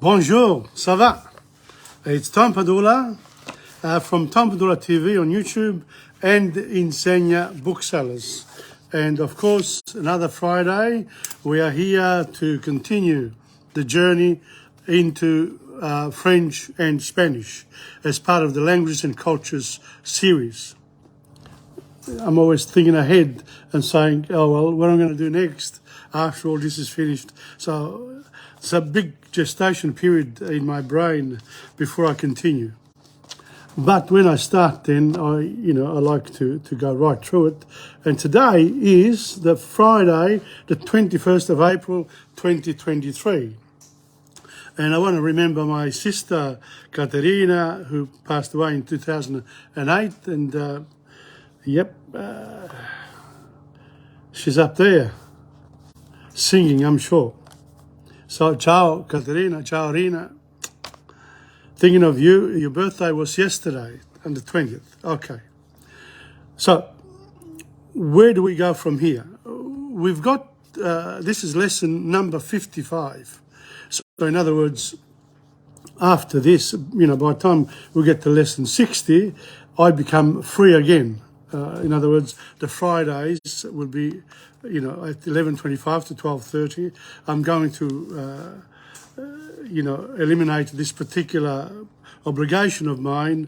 Bonjour, ça va? It's Tom Padula from TomPadulaTV on YouTube and Insegna Booksellers. And of course, another Friday, we are here to continue the journey into French and Spanish as part of the Languages and Cultures series. I'm always thinking ahead and saying, oh, well, what am I going to do next after all this is finished? So it's a big gestation period in my brain before I continue. But when I start, then I like to go right through it. And today is the Friday, the 21st of April, 2023. And I want to remember my sister, Katerina, who passed away in 2008. And she's up there singing, I'm sure. So, ciao, Katerina, ciao, Rina. Thinking of you, your birthday was yesterday, on the 20th. Okay. So, where do we go from here? We've got, this is lesson number 55. So, in other words, after this, by the time we get to lesson 60, I become free again. In other words, the Fridays will be, at 11:25 to 12:30. I'm going to, eliminate this particular obligation of mine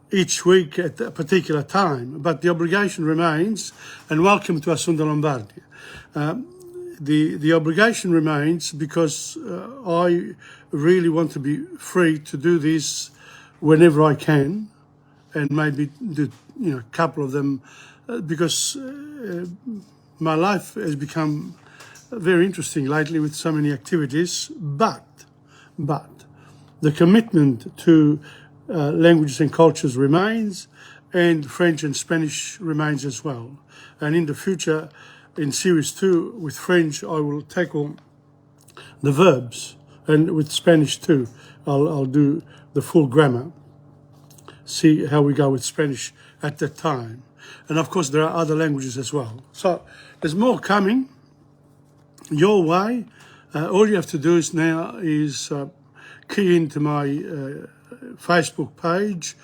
each week at a particular time. But the obligation remains, and welcome to Assunta Lombardi. The obligation remains because I really want to be free to do this whenever I can, and maybe do a couple of them because my life has become very interesting lately with so many activities. But the commitment to languages and cultures remains, and French and Spanish remains as well. And in the future, in series 2 with French, I will tackle the verbs, and with Spanish too, I'll do the full grammar. See how we go with Spanish at that time. And of course, there are other languages as well. So there's more coming your way. All you have to do now is key into my Facebook page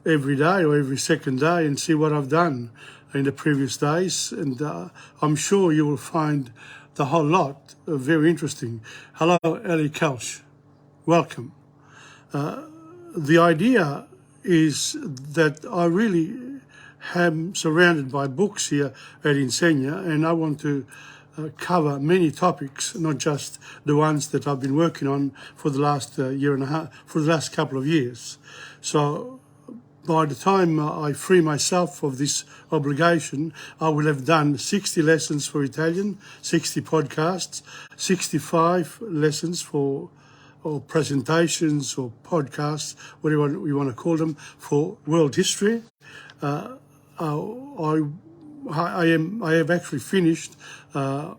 every day or every second day and see what I've done in the previous days. And I'm sure you will find the whole lot very interesting. Hello, Ellie Kelch. Welcome. The idea is that I really am surrounded by books here at Insegna, and I want to cover many topics, not just the ones that I've been working on for the last year and a half, for the last couple of years. So by the time I free myself of this obligation, I will have done 60 lessons for Italian, 60 podcasts, 65 lessons or presentations or podcasts, whatever you want to call them, for world history. I have actually finished the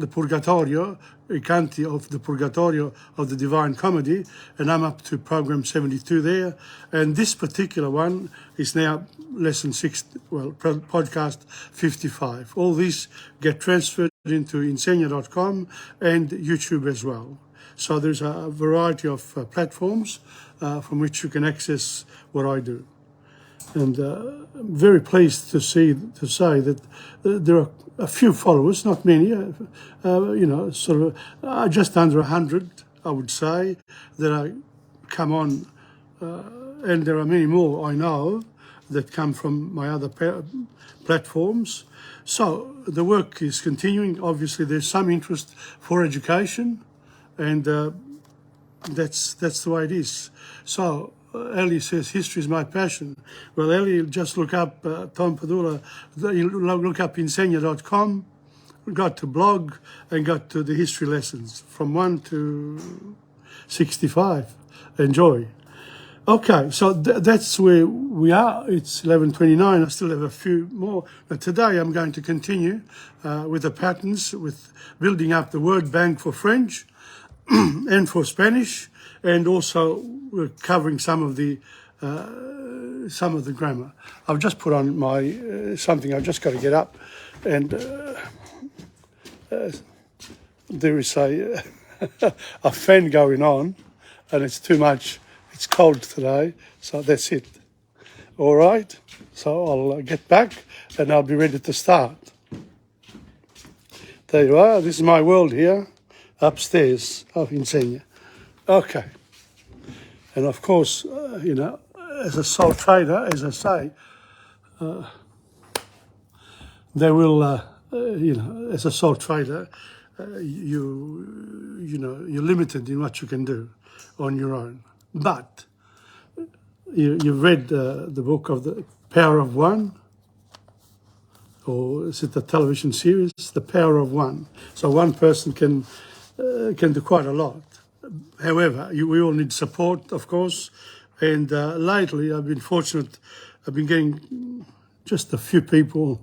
Purgatorio, I canti of the Purgatorio of the Divine Comedy, and I'm up to program 72 there. And this particular one is now lesson 6, podcast 55. All these get transferred into insegna.com and YouTube as well. So there's a variety of platforms from which you can access what I do. And I'm very pleased to say that there are a few followers, not many, just under 100, I would say, that I come on, and there are many more I know that come from my other platforms. So the work is continuing. Obviously, there's some interest for education, and that's the way it is. So Ellie says, history is my passion. Well, Ellie, just look up Tom Padula, look up insegna.com, got to blog, and got to the history lessons from 1 to 65. Enjoy. Okay, so that's where we are. It's 11:29. I still have a few more. But today I'm going to continue with the patterns, with building up the word bank for French and for Spanish, and also we're covering some of the grammar. I've just put on my something. I've just got to get up, and there is a fan going on. and it's too much. It's cold today, so that's it. All right, so I'll get back and I'll be ready to start. There you are. This is my world here, upstairs of Insegna. Okay. And of course, as a sole trader, as I say, they will, as a sole trader, you're limited in what you can do on your own. But you've read the book of The Power of One, or is it the television series, The Power of One? So one person can do quite a lot. However, we all need support, of course. And lately, I've been fortunate. I've been getting just a few people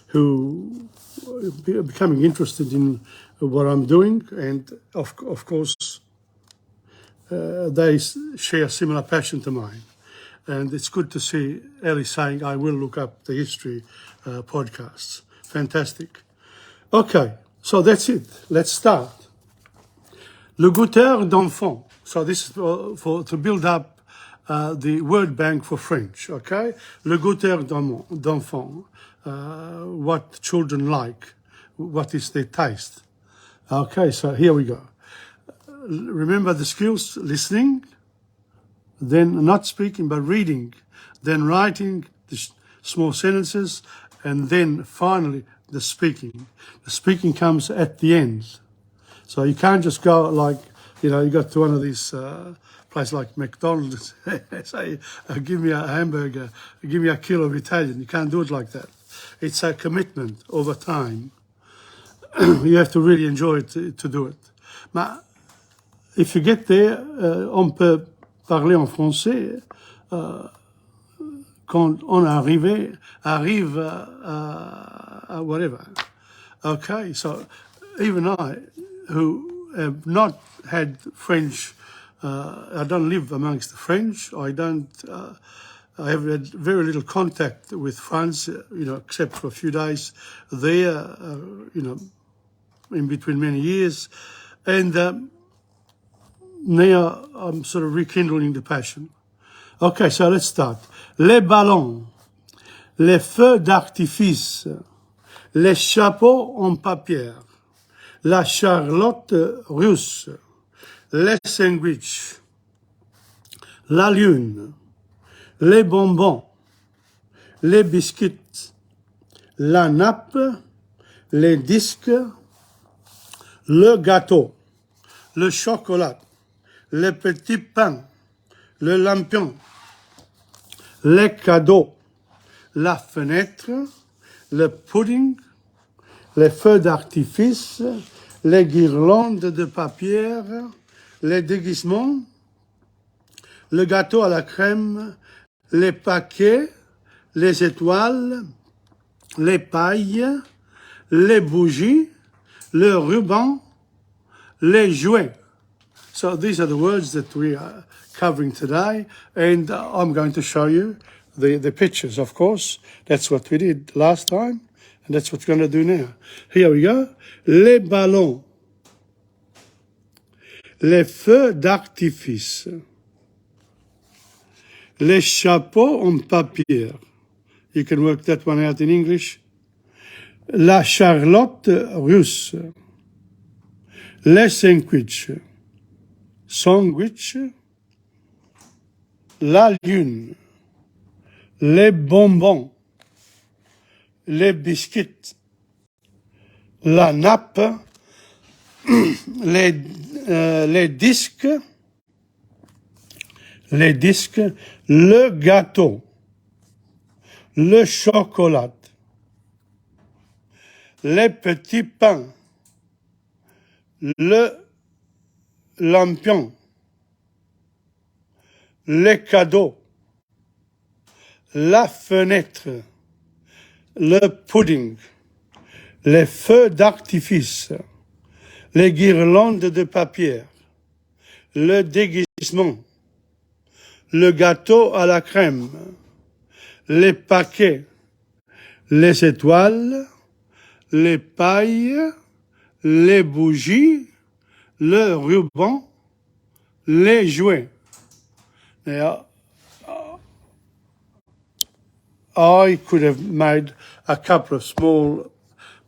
who are becoming interested in what I'm doing, and of course, they share a similar passion to mine. And it's good to see Ellie saying, I will look up the history podcasts. Fantastic. Okay, so that's it. Let's start. Le goûteur d'enfant. So this is to build up the word bank for French, okay? Le goûteur d'enfant. What children like. What is their taste. Okay, so here we go. Remember the skills: listening, then not speaking but reading, then writing the small sentences, and then finally the speaking. The speaking comes at the end. So you can't just go like, you got to one of these places like McDonald's, say, give me a hamburger, give me a kilo of Italian. You can't do it like that. It's a commitment over time. You have to really enjoy it to do it. But if you get there, on peut parler en français quand on arrive à whatever. Okay, so even I, who have not had French, I don't live amongst the French. I have had very little contact with France, except for a few days there, in between many years. And now I'm sort of rekindling the passion. Okay, so let's start. Les ballons, les feux d'artifice, les chapeaux en papier, la charlotte russe, les sandwichs, la lune, les bonbons, les biscuits, la nappe, les disques, le gâteau, le chocolat, les petits pains, le lampion, les cadeaux, la fenêtre, le pudding, les feux d'artifice, les guirlandes de papier, les déguisements, le gâteau à la crème, les paquets, les étoiles, les pailles, les bougies, le ruban, les jouets. So these are the words that we are covering today, and I'm going to show you the pictures, of course. That's what we did last time, and that's what we're going to do now. Here we go. Les ballons, les feux d'artifice, les chapeaux en papier. You can work that one out in English. La charlotte russe, les sandwichs, la lune, les bonbons, les biscuits, la nappe, les disques, le gâteau, le chocolat, les petits pains, le lampion, les cadeaux, la fenêtre, le pudding, les feux d'artifice, les guirlandes de papier, le déguisement, le gâteau à la crème, les paquets, les étoiles, les pailles, les bougies, le ruban, les jouets. Now, I could have made a couple of small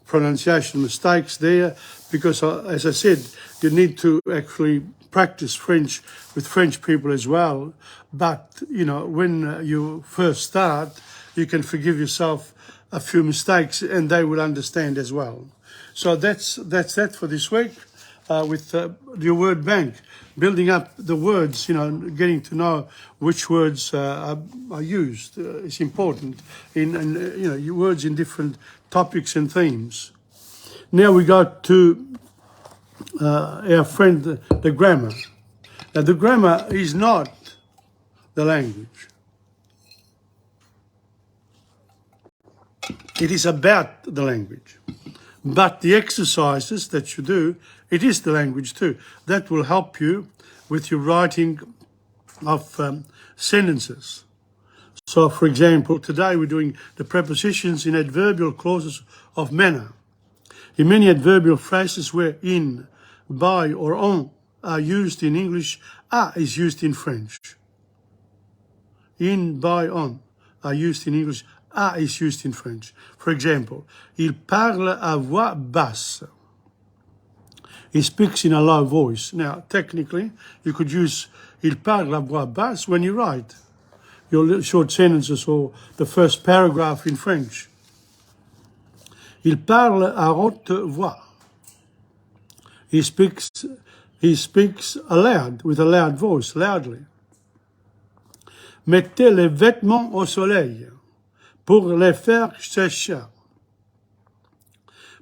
pronunciation mistakes there because, as I said, you need to actually practice French with French people as well. But, you know, when you first start, you can forgive yourself a few mistakes and they will understand as well. So that's that for this week with your word bank. Building up the words, you know, getting to know which words are used is important in you know, your words in different topics and themes. Now we go to our friend, the grammar. Now the grammar is not the language. It is about the language. But the exercises that you do, it is the language too. That will help you with your writing of sentences. So, for example, today we're doing the prepositions in adverbial clauses of manner. In many adverbial phrases where in, by, or on are used in English, a is used in French. In, by, on are used in English, a is used in French. For example, il parle à voix basse. He speaks in a low voice. Now, technically, you could use il parle à voix basse when you write your short sentences or the first paragraph in French. Il parle à haute voix. He speaks aloud, with a loud voice, loudly. Mettez les vêtements au soleil pour les faire sécher.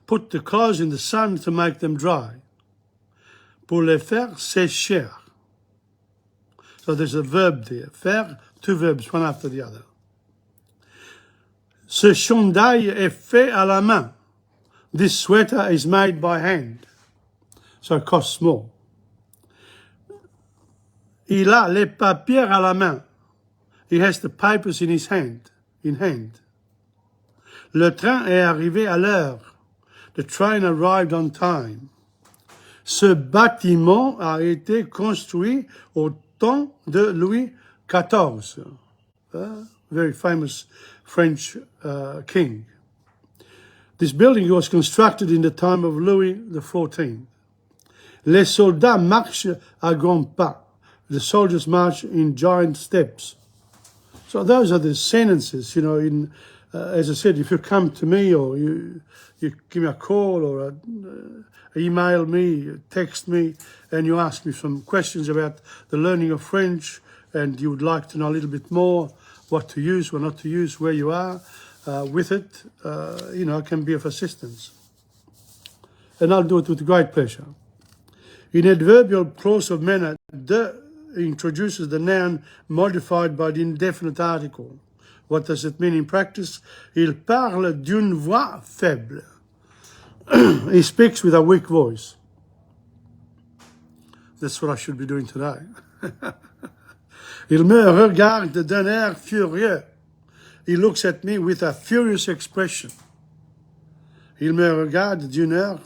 Put the clothes in the sun to make them dry. Pour les faire sécher. So there's a verb there. Faire, two verbs, one after the other. Ce chandail est fait à la main. This sweater is made by hand. So it costs more. Il a les papiers à la main. He has the papers in his hand, Le train est arrivé à l'heure. The train arrived on time. Ce bâtiment a été construit au temps de Louis XIV, very famous French king. This building was constructed in the time of Louis XIV. Les soldats marchent à grands pas. The soldiers march in giant steps. So those are the sentences, you know, in, as I said, if you come to me or you give me a call or email me, text me, and you ask me some questions about the learning of French and you would like to know a little bit more, what to use, what not to use, where you are with it, you know, can be of assistance. And I'll do it with great pleasure. In adverbial clause of manner, de introduces the noun modified by the indefinite article. What does it mean in practice? Il parle d'une voix faible. He speaks with a weak voice. That's what I should be doing today. Il me regarde d'un air furieux. He looks at me with a furious expression. Il me regarde d'un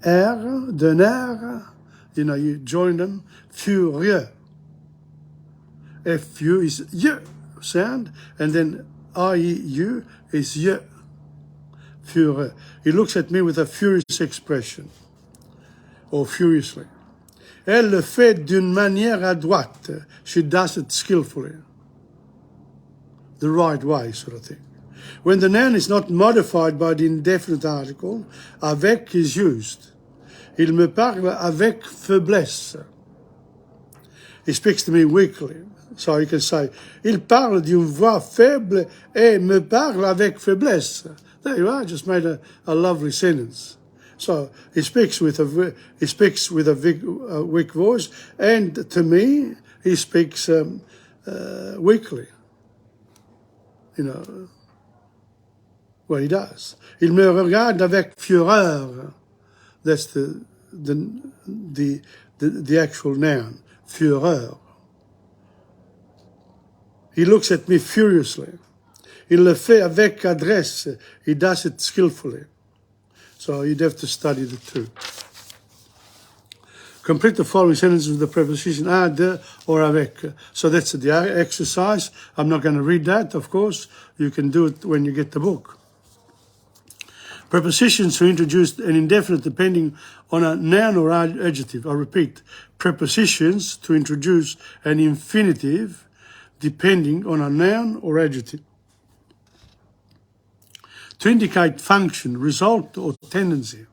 air, you know, you join them, furieux. F-U is y sound, and then I-E-U is y. Furieux. He looks at me with a furious expression, or furiously. Elle le fait d'une manière adroite. She does it skillfully. The right way, sort of thing. When the noun is not modified by the indefinite article, avec is used. Il me parle avec faiblesse. He speaks to me weakly. So you can say, il parle d'une voix faible et me parle avec faiblesse. There you are, just made a lovely sentence. So he speaks with a weak voice, and to me, he speaks weakly. You know, well, he does. Il me regarde avec fureur. That's the actual noun, fureur. He looks at me furiously. Il le fait avec adresse. He does it skillfully. So you'd have to study the two. Complete the following sentences with the preposition à, de, or avec. So that's the exercise. I'm not going to read that, of course. You can do it when you get the book. Prepositions to introduce an indefinite depending on a noun or adjective. I repeat, prepositions to introduce an infinitive depending on a noun or adjective. To indicate function, result, or tendency.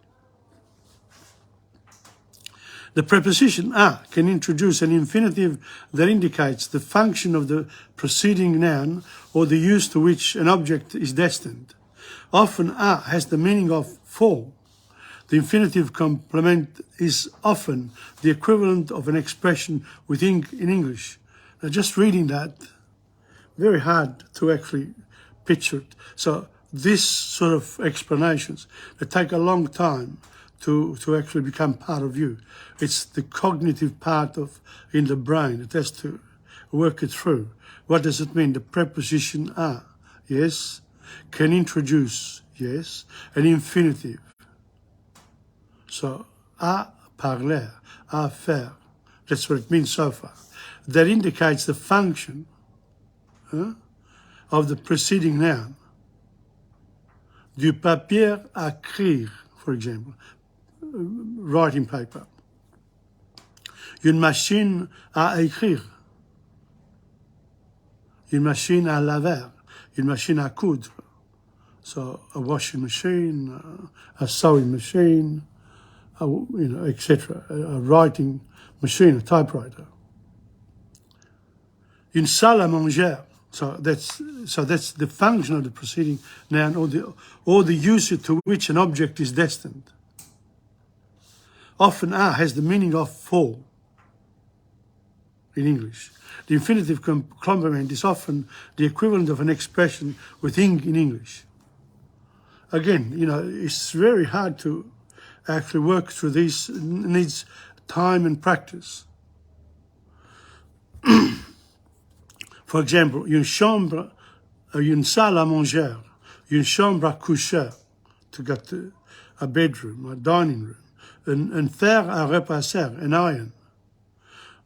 The preposition à can introduce an infinitive that indicates the function of the preceding noun or the use to which an object is destined. Often à has the meaning of for. The infinitive complement is often the equivalent of an expression in English. Now, just reading that, very hard to actually picture it. So this sort of explanations, they take a long time to actually become part of you. It's the cognitive part in the brain. It has to work it through. What does it mean? The preposition à, yes. Can introduce, yes. An infinitive. So, à parler, à faire. That's what it means so far. That indicates the function of the preceding noun. Du papier à écrire, for example. Writing paper. Une machine à écrire. Une machine à laver. Une machine à coudre. So a washing machine, a sewing machine, etc. A writing machine, a typewriter. Une salle à manger. So that's the function of the preceding noun or the use to which an object is destined. Often à has the meaning of for in English. The infinitive complement is often the equivalent of an expression with ing in English. Again, it's very hard to actually work through these. It needs time and practice. For example, une salle à manger, une chambre à coucher, to get a bedroom, a dining room. Un fer à repasser, an iron.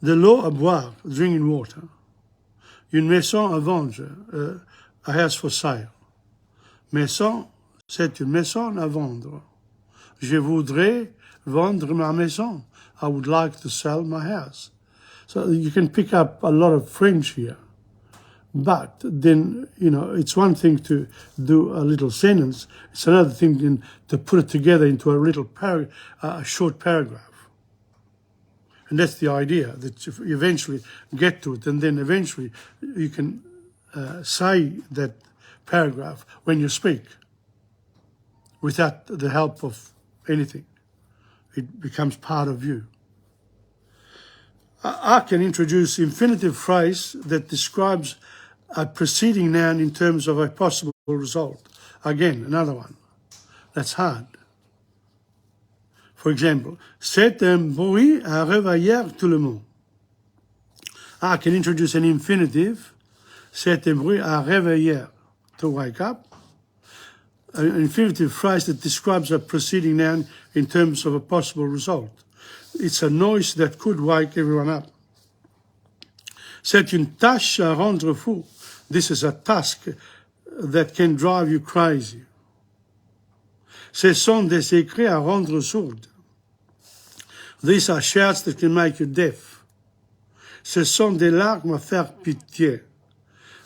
De l'eau à boire, drinking water. Une maison à vendre, a house for sale. Maison, c'est une maison à vendre. Je voudrais vendre ma maison. I would like to sell my house. So you can pick up a lot of French here. But then, it's one thing to do a little sentence. It's another thing then to put it together into a little a short paragraph. And that's the idea, that you eventually get to it, and then eventually you can say that paragraph when you speak without the help of anything. It becomes part of you. I can introduce infinitive phrase that describes a preceding noun in terms of a possible result. Again, another one. That's hard. For example, c'est un bruit à réveiller tout le monde. I can introduce an infinitive. C'est un bruit à réveiller, to wake up. An infinitive phrase that describes a preceding noun in terms of a possible result. It's a noise that could wake everyone up. C'est une tâche à rendre fou. This is a task that can drive you crazy. Ce sont des écrits à rendre sourd. These are shouts that can make you deaf. Ce sont des larmes à faire pitié.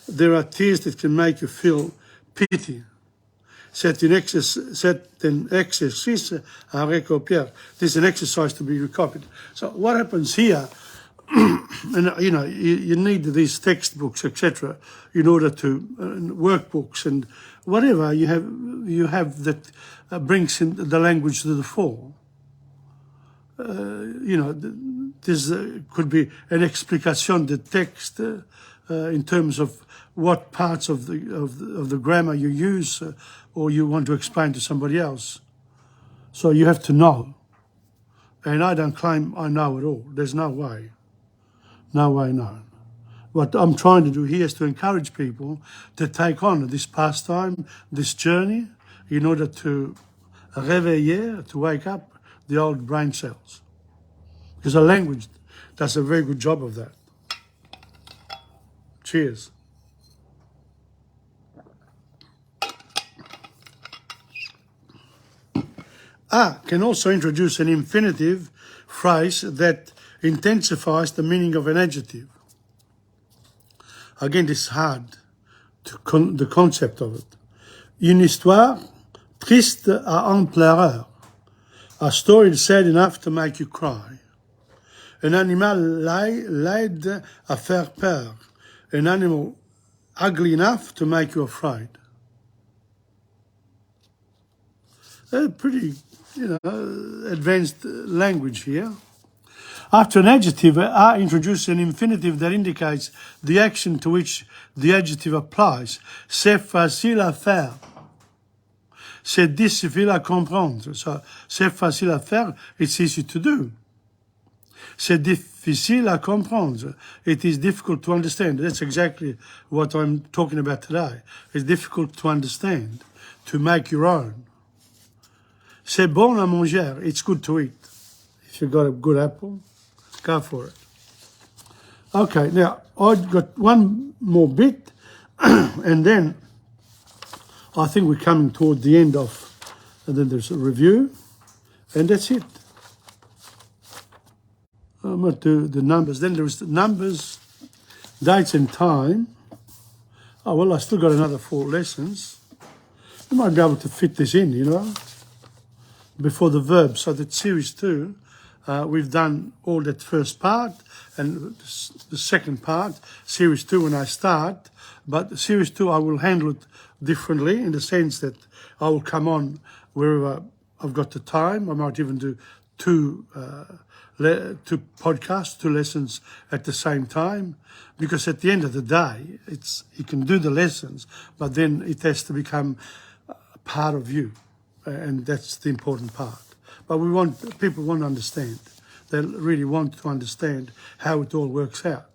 There are tears that can make you feel pity. C'est un exercice à recopier. This is an exercise to be recopied. So what happens here, and you need these textbooks, etc., in order to workbooks and whatever you have that brings in the language to the fore. This could be an explication de texte in terms of what parts of the grammar you use or you want to explain to somebody else. So you have to know. And I don't claim I know it all. There's no way. No way known. What I'm trying to do here is to encourage people to take on this pastime, this journey, in order to réveiller, to wake up the old brain cells. Because a language does a very good job of that. Cheers. Can also introduce an infinitive phrase that intensifies the meaning of an adjective. Again, it's hard, the concept of it. Une histoire triste à en pleureur. A story sad enough to make you cry. Un animal laid à faire peur. An animal ugly enough to make you afraid. Pretty, advanced language here. After an adjective, I introduce an infinitive that indicates the action to which the adjective applies. C'est facile à faire. C'est difficile à comprendre. So, c'est facile à faire, it's easy to do. C'est difficile à comprendre. It is difficult to understand. That's exactly what I'm talking about today. It's difficult to understand, to make your own. C'est bon à manger. It's good to eat. If you've got a good apple, go for it. Okay, now I've got one more bit, and then I think we're coming toward the end of, and then there's a review, and that's it. I'm going to do the numbers. Then there's the numbers, dates and time. Oh, well, I still got another 4 lessons. You might be able to fit this in, before the verb. So that series 2, we've done all that first part, and the second part, series 2 when I start. But series 2, I will handle it differently in the sense that I will come on wherever I've got the time. I might even do 2 podcasts, 2 lessons at the same time, because at the end of the day, you can do the lessons, but then it has to become a part of you, and that's the important part. But people want to understand. They really want to understand how it all works out.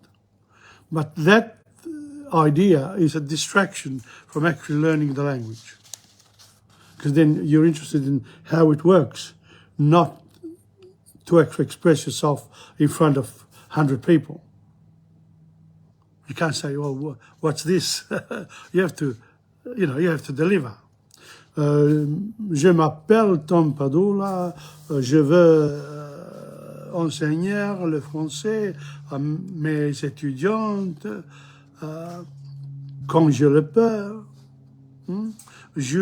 But that idea is a distraction from actually learning the language, because then you're interested in how it works, not to actually express yourself in front of 100 people. You can't say, "Well, what's this?" You have to deliver. Je m'appelle TomPadula. Je veux enseigner le français à mes étudiantes quand je le peux. J'ai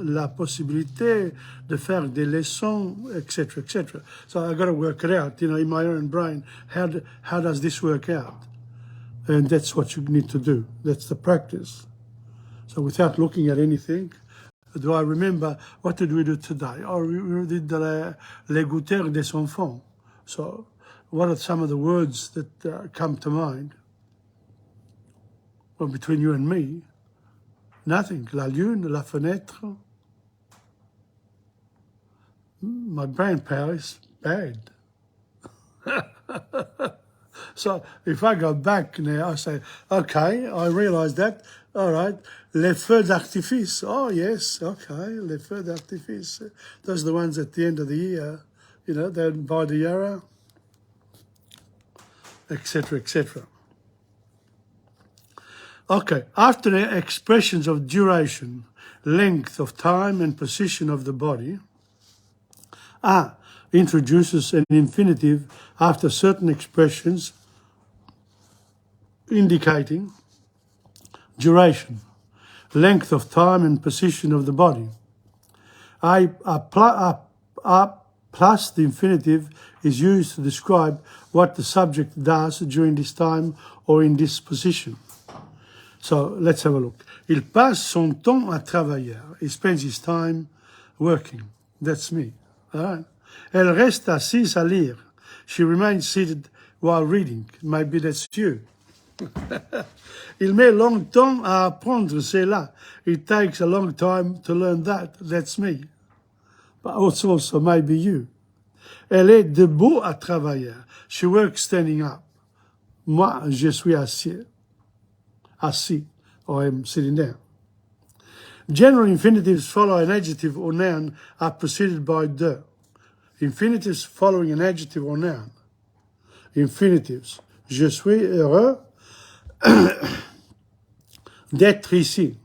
la possibilité de faire des leçons, etc., etc. So I got to work it out, in my own brain. How does this work out? And that's what you need to do. That's the practice. So without looking at anything, do I remember, what did we do today? Oh, we did les goûters des enfants. So what are some of the words that come to mind? Well, between you and me, nothing. La lune, la fenêtre. My brain power is bad. So if I go back now, I say, okay, I realise that. All right, les feux d'artifice. Oh, yes, okay, les feux d'artifice. Those are the ones at the end of the year, they're by the Yarra, etc., etc. Okay, after the expressions of duration, length of time and position of the body, introduces an infinitive after certain expressions indicating duration, length of time and position of the body. Plus the infinitive is used to describe what the subject does during this time or in this position. So let's have a look. Il passe son temps à travailler. He spends his time working. That's me. All right. Elle reste assise à lire. She remains seated while reading. Maybe that's you. Il met longtemps à apprendre cela. It takes a long time to learn that. That's me. But also maybe you. Elle est debout à travailler. She works standing up. Moi, je suis assis. Assis, or I'm sitting down. General infinitives follow an adjective or noun are preceded by de. Infinitives following an adjective or noun. Infinitives. Je suis heureux d'être ici.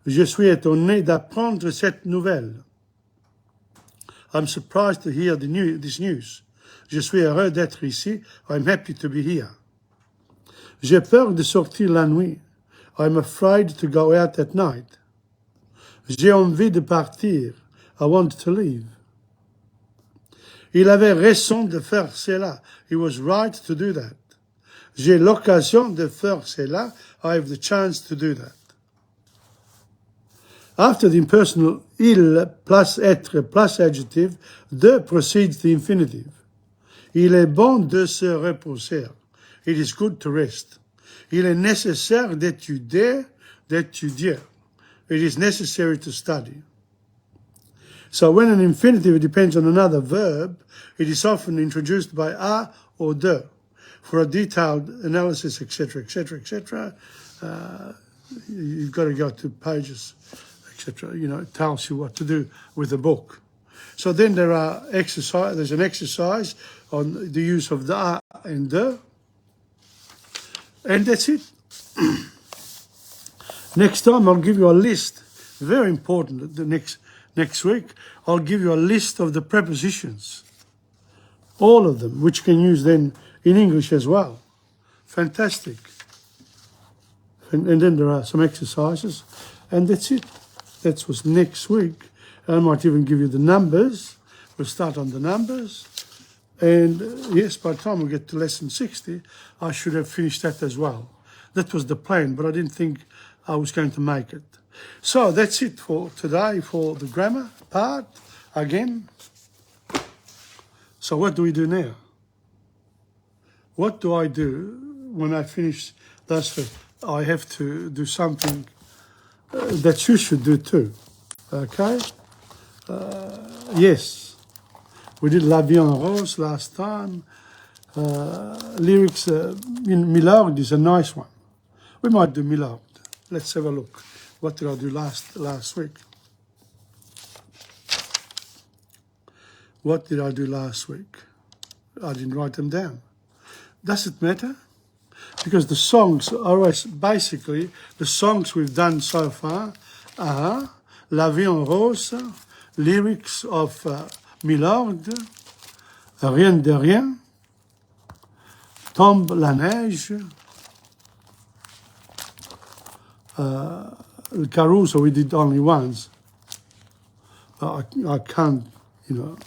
Je suis étonné d'apprendre cette nouvelle. I'm surprised to hear this news. Je suis heureux d'être ici. I'm happy to be here. J'ai peur de sortir la nuit. I'm afraid to go out at night. J'ai envie de partir. I want to leave. Il avait raison de faire cela. He was right to do that. J'ai l'occasion de faire cela. I have the chance to do that. After the impersonal il plus être plus adjective, de precedes the infinitive. Il est bon de se reposer. It is good to rest. Il est nécessaire d'étudier. It is necessary to study. So when an infinitive depends on another verb, it is often introduced by a or de. For a detailed analysis, etc., etc., etc., you've got to go to pages, etc. You know, it tells you what to do with the book. So then there's an exercise on the use of the a and de, and that's it. Next time I'll give you a list, very important, next week, I'll give you a list of the prepositions, all of them, which you can use then in English as well. Fantastic. And then there are some exercises, and that's it. That was next week. I might even give you the numbers. We'll start on the numbers. And yes, by the time we get to lesson 60, I should have finished that as well. That was the plan, but I didn't think I was going to make it. So that's it for today for the grammar part again. So what do we do now? What do I do when I finish those? I have to do something that you should do too. Okay? Yes. We did La Vie en Rose last time. Lyrics in Milord is a nice one. We might do Milord. Let's have a look. What did I do last week? What did I do last week? I didn't write them down. Does it matter? Because the songs are always, basically, the songs we've done so far are La Vie en Rose, lyrics of Milord, Rien de Rien, Tombe la Neige, Le Caruso we did only once. I can't, you know,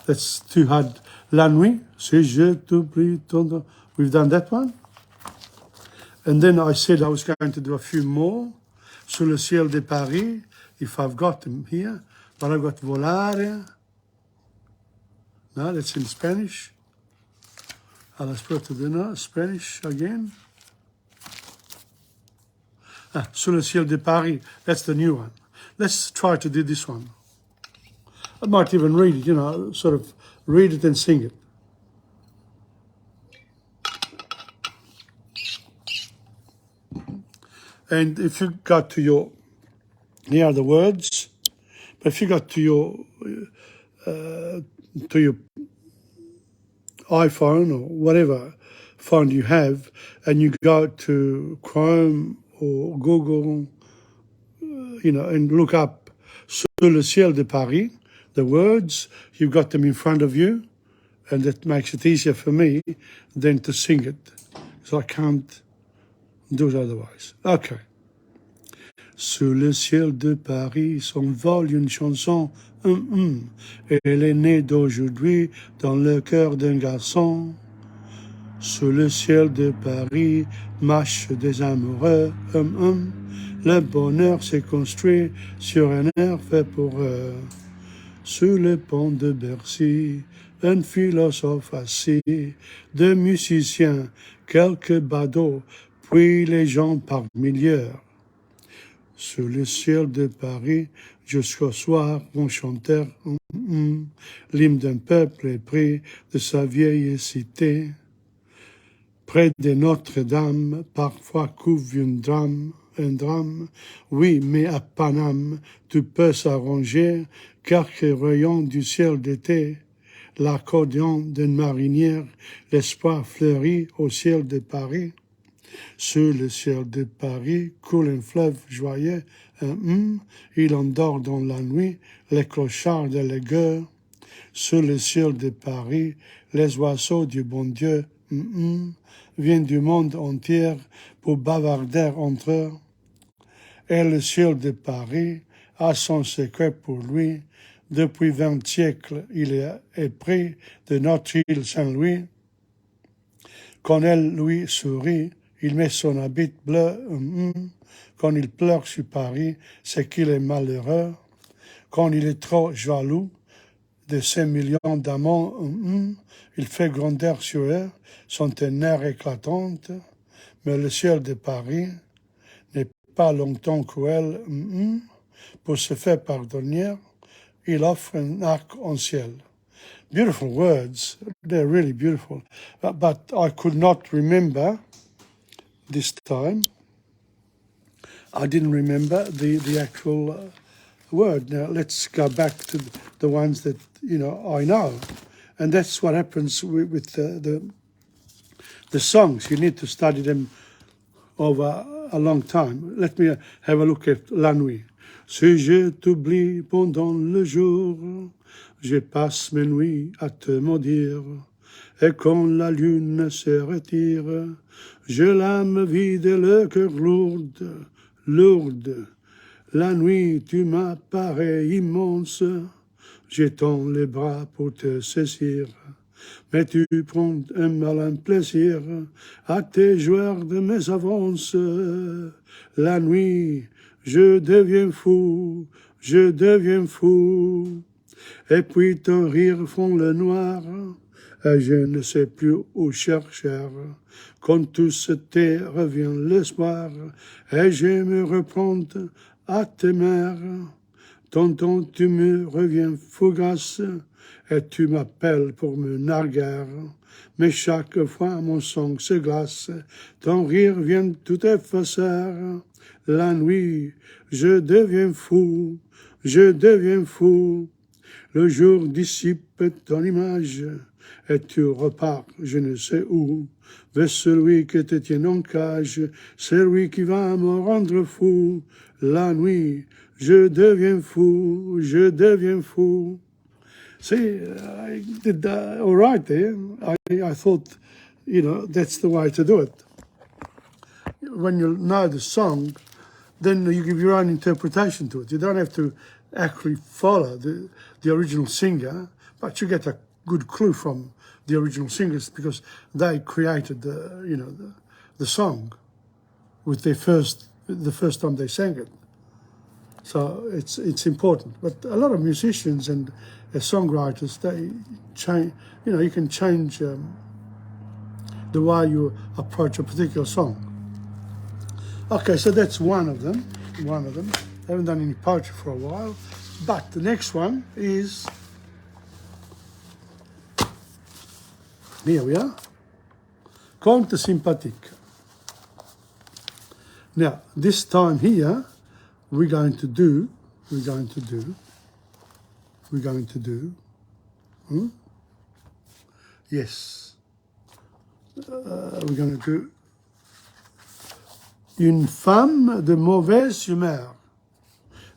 that's too hard. La Nuit, Si je t'oublie, we've done that one. And then I said I was going to do a few more. Sous le ciel de Paris, if I've got them here. But I've got Volare. No, that's in Spanish. Let's put it in Spanish again. Sous le ciel de Paris, that's the new one. Let's try to do this one. I might even read it, you know, sort of read it and sing it. And if you got to your, here are the words, but if you got to your iPhone or whatever phone you have, and you go to Chrome or Google, you know, and look up Sous le ciel de Paris, the words, you've got them in front of you, and that makes it easier for me than to sing it, so I can't do it otherwise. Okay. Sous le ciel de Paris s'envole une chanson, Elle est née d'aujourd'hui dans le cœur d'un garçon. Sous le ciel de Paris marchent des amoureux, Le bonheur s'est construit sur un air fait pour eux. Sous le pont de Bercy, un philosophe assis, deux musiciens, quelques badauds, puis les gens par milliers. Sous le ciel de Paris, jusqu'au soir, on chantait l'hymne d'un peuple épris de sa vieille cité. Près de Notre-Dame, parfois couvre un drame. Oui, mais à Paname, tout peut s'arranger, quelques rayons du ciel d'été. l'accordéon d'une marinière, l'espoir fleurit au ciel de Paris. Sur le ciel de Paris coule un fleuve joyeux, il endort dans la nuit les clochards de la guerre. Sur le ciel de Paris, les oiseaux du bon Dieu, viennent du monde entier pour bavarder entre eux. Et le ciel de Paris a son secret pour lui. Depuis 20 siècles, il est épris de notre île Saint-Louis. Quand elle lui sourit, il met son habit bleu. Quand il pleure sur Paris, c'est qu'il est malheureux. Quand il est trop jaloux de ces millions d'amants, il fait gronder sur eux son tonnerre éclatante. Mais le ciel de Paris n'est pas longtemps cruel. Pour se faire pardonner, il offre un arc-en-ciel. Beautiful words, they're really beautiful. But I could not remember this time. I didn't remember the actual word. Now let's go back to the ones that I know, and that's what happens with the songs. You need to study them over a long time. Let me have a look at La Nuit. Si je t'oublie pendant le jour, je passe mes nuits à te maudire. Et quand la lune se retire, je l'âme vide et le cœur lourde. La nuit, tu m'apparais immense, j'étends les bras pour te saisir. Mais tu prends un malin plaisir à tes joueurs de mes avances. La nuit, je deviens fou. Et puis ton rire fond le noir, et je ne sais plus où chercher. Quand tout se tait, revient le soir, et je me reprends à tes mères. Tantôt tu me reviens fougace, et tu m'appelles pour me narguer. Mais chaque fois mon sang se glace, ton rire vient tout effacer. La nuit, je deviens fou. Le jour dissipe ton image, et tu repars je ne sais où. Vers celui qui te tient en cage, celui qui va me rendre fou. La nuit, je deviens fou. See, I did that all right there. I thought, that's the way to do it. When you know the song, then you give your own interpretation to it. You don't have to actually follow the original singer, but you get a good clue from the original singers because they created the song with the first time they sang it. So it's important. But a lot of musicians and songwriters, they change. You can change the way you approach a particular song. Okay, so that's one of them. I haven't done any poetry for a while. But the next one is, here we are, Conte sympathique. Now, this time here, we're going to do, yes, we're going to do Une femme de mauvaise humeur.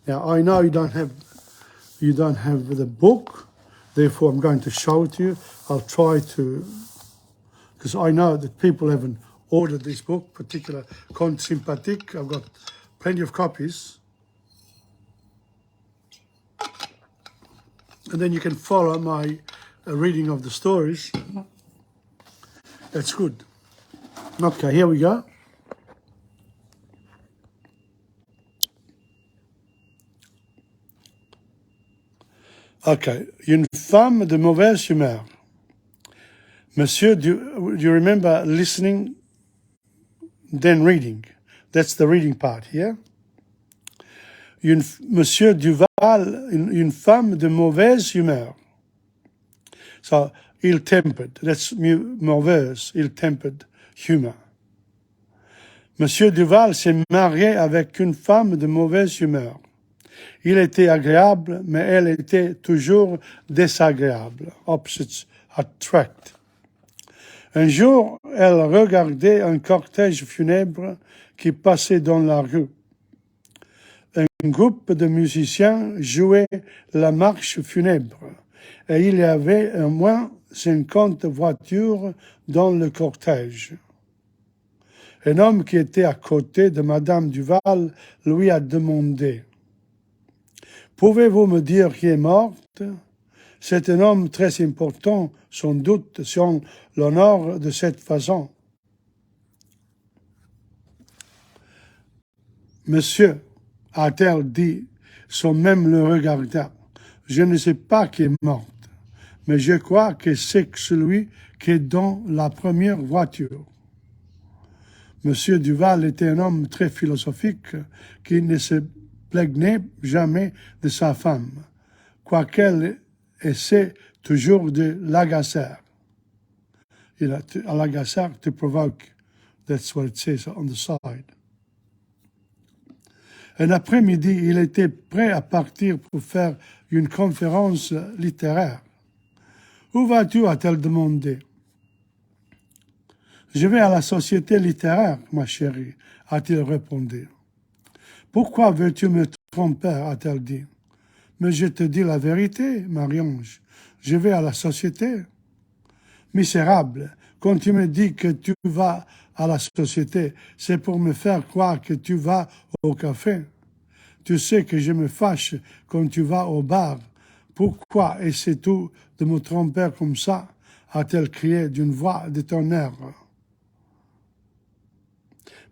Now, I know you don't have the book, therefore I'm going to show it to you. I'll try to, because I know that people haven't ordered this book, particular Conte sympathique. I've got plenty of copies. And then you can follow my reading of the stories. That's good. Okay, here we go. Okay, une femme de mauvaise humeur. Monsieur, do you remember listening, then reading? That's the reading part here. Monsieur Duval, une femme de mauvaise humeur. So, ill-tempered, that's mauvaise, ill-tempered humor. Monsieur Duval s'est marié avec une femme de mauvaise humeur. Il était agréable, mais elle était toujours désagréable. Opposites attract. Un jour, elle regardait un cortège funèbre qui passait dans la rue. Un groupe de musiciens jouait la marche funèbre et il y avait au moins 50 voitures dans le cortège. Un homme qui était à côté de Madame Duval lui a demandé « Pouvez-vous me dire qui est morte ?» C'est un homme très important, sans doute, si on l'honore de cette façon. « Monsieur, a-t-elle dit, sans même le regarder, je ne sais pas qui est morte, mais je crois que c'est celui qui est dans la première voiture. » Monsieur Duval était un homme très philosophique qui ne se plaignait jamais de sa femme, quoiqu'elle essaie toujours de l'agacer. L'agacer to provoke. That's what it says on the side. Un après-midi, il était prêt à partir pour faire une conférence littéraire. « Où vas-tu » a-t-elle demandé. « Je vais à la société littéraire, ma chérie » a-t-il répondu. « Pourquoi veux-tu me tromper » a-t-elle dit. « Mais je te dis la vérité, Marie-Ange, je vais à la société. »« Misérable, quand tu me dis que tu vas à la société, c'est pour me faire croire que tu vas au café. Tu sais que je me fâche quand tu vas au bar. Pourquoi essaies-tu de me tromper comme ça » a-t-elle crié d'une voix de tonnerre.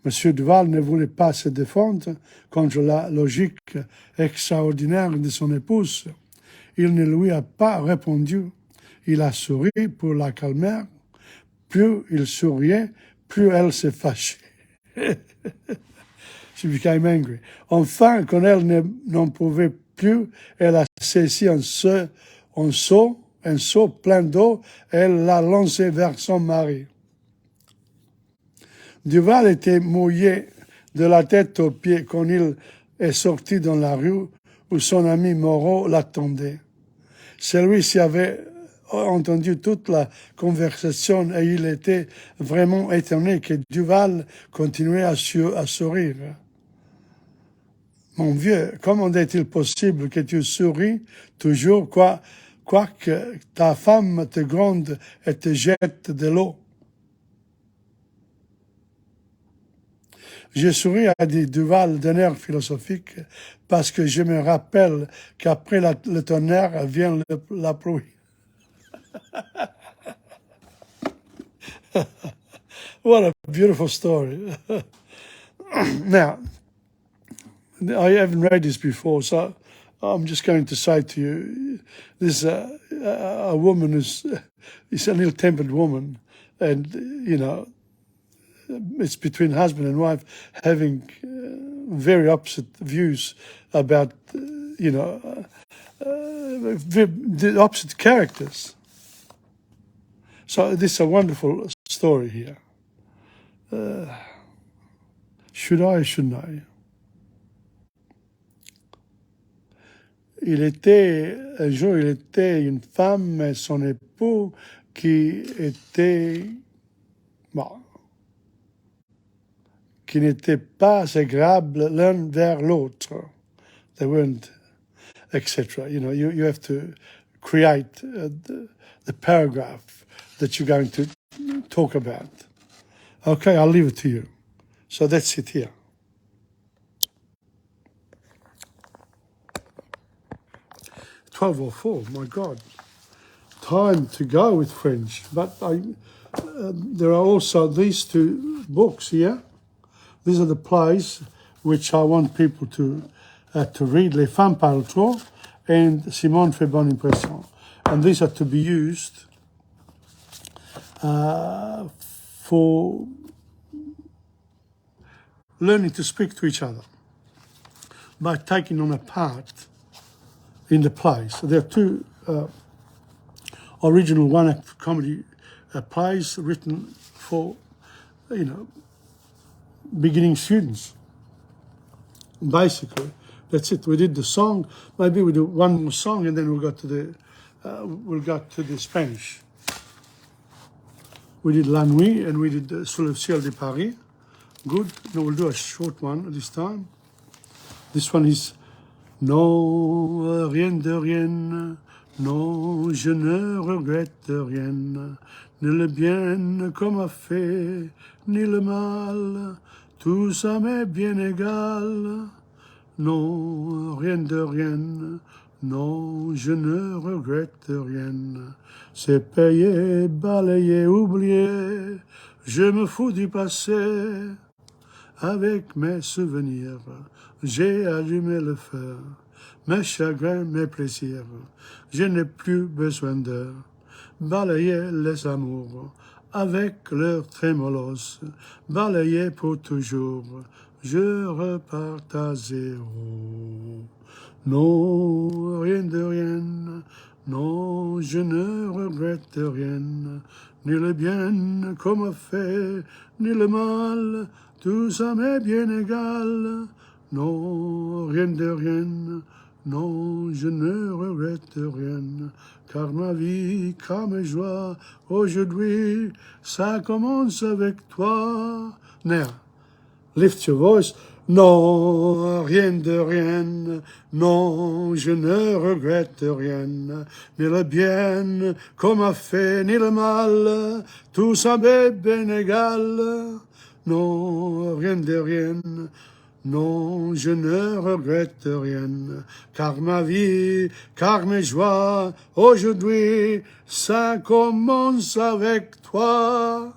M. Duval ne voulait pas se défendre contre la logique extraordinaire de son épouse. Il ne lui a pas répondu. Il a souri pour la calmer. Plus il souriait, plus elle se fâchait. She became angry. Enfin, quand elle n'en pouvait plus, elle a saisi un seau plein d'eau et elle l'a lancé vers son mari. Duval était mouillé de la tête aux pieds quand il est sorti dans la rue où son ami Moreau l'attendait. Celui-ci avait entendu toute la conversation et il était vraiment étonné que Duval continuait à sourire. « Mon vieux, comment est-il possible que tu souris toujours, quoique ta femme te gronde et te jette de l'eau ?» Je souris, a dit Duval d'un air philosophique, parce que je me rappelle qu'après le tonnerre vient la pluie. What a beautiful story. Now, I haven't read this before, so I'm just going to say to you, this a woman is an ill-tempered woman, and, you know, it's between husband and wife having very opposite views about, the opposite characters. So this is a wonderful story here. Should I or shouldn't I? Un jour, il était une femme et son époux qui n'étaient pas agréables l'un vers l'autre. They weren't, etc. You know, you have to create the paragraph that you're going to talk about. Okay, I'll leave it to you. So that's it here. $12:04, my God. Time to go with French. But there are also these two books here. These are the plays which I want people to read. Les Femmes parlent trop and Simone fait bonne impression. And these are to be used for learning to speak to each other by taking on a part in the plays. So there are two original one-act comedy plays written for, beginning students. Basically, That's it. We did the song. Maybe we do one more song and then we'll go to the Spanish. We did La Nuit and we did Sous le ciel de Paris. Good. Now we'll do a short one this time. This one is Non, rien de rien. Non, je ne regrette rien. Ni le bien qu'on m'a fait, ni le mal. Tout ça m'est bien égal. Non, rien de rien. Non, je ne regrette rien. C'est payé, balayé, oublié. Je me fous du passé. Avec mes souvenirs, j'ai allumé le feu. Mes chagrins, mes plaisirs, je n'ai plus besoin de balayer les amours. Avec leurs trémolos, balayer pour toujours. Je repars à zéro. Non, rien de rien. Non, je ne regrette rien. Ni le bien qu'on m'a fait, ni le mal. Tout ça m'est bien égal. Non, rien de rien. Non, je ne regrette rien. Car ma vie, car mes joies, aujourd'hui, ça commence avec toi. Now, lift your voice. Non, rien de rien. Non, je ne regrette rien. Ni le bien qu'on m'a fait, ni le mal. Tout ça m'est bien égal. Non, rien de rien. Non, je ne regrette rien. Car ma vie, car mes joies, aujourd'hui, ça commence avec toi.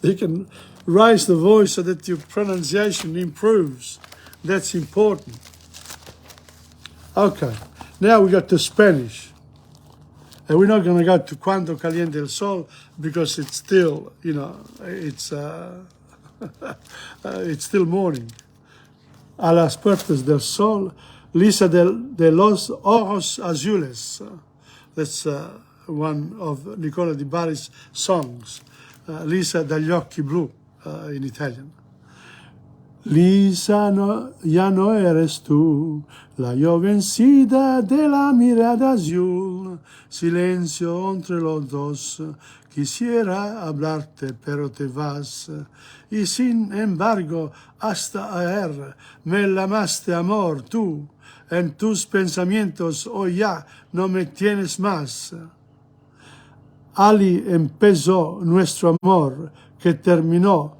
You can raise the voice so that your pronunciation improves. That's important. Okay, now we got to Spanish. And we're not going to go to Cuando Caliente el Sol because it's still, it's still morning. A las puertas del sol, Lisa de los ojos azules. That's one of Nicola Di Bari's songs. Lisa dagli occhi blu in Italian. Lisa, no, ya no eres tú, la jovencita de la mirada azul. Silencio entre los dos, quisiera hablarte, pero te vas. Y sin embargo, hasta ayer me llamaste amor, tú. En tus pensamientos hoy ya no me tienes más. Ali empezó nuestro amor, que terminó.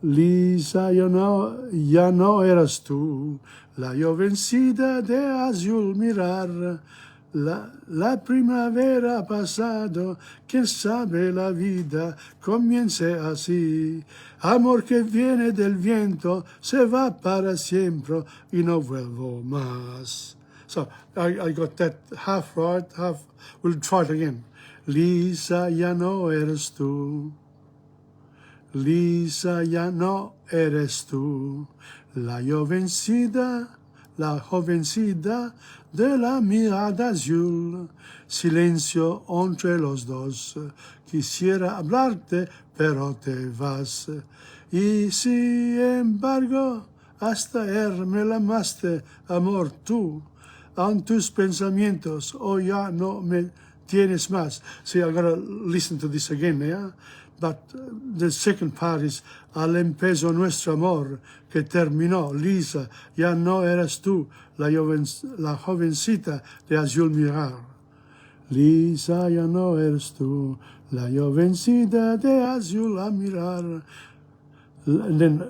Lisa, ya no eras tú, la jovencita de azul mirar. La primavera ha pasado, quién sabe la vida comience así. Amor que viene del viento, se va para siempre y no vuelvo más. So, I got that half right, half. We'll try it again. Lisa, ya no eres tú. Lisa, ya no eres tú, la jovencita de la mirada azul. Silencio entre los dos, quisiera hablarte, pero te vas. Y sin embargo, hasta ayer me llamaste amor tú. En tus pensamientos, hoy ya no me tienes más. See, I gotta listen to this again, yeah? But the second part is, al empezó nuestro amor, que terminó. Lisa, ya no eras tú, la jovencita de azul mirar. Lisa, ya no eres tú, la jovencita de azul a mirar. And then,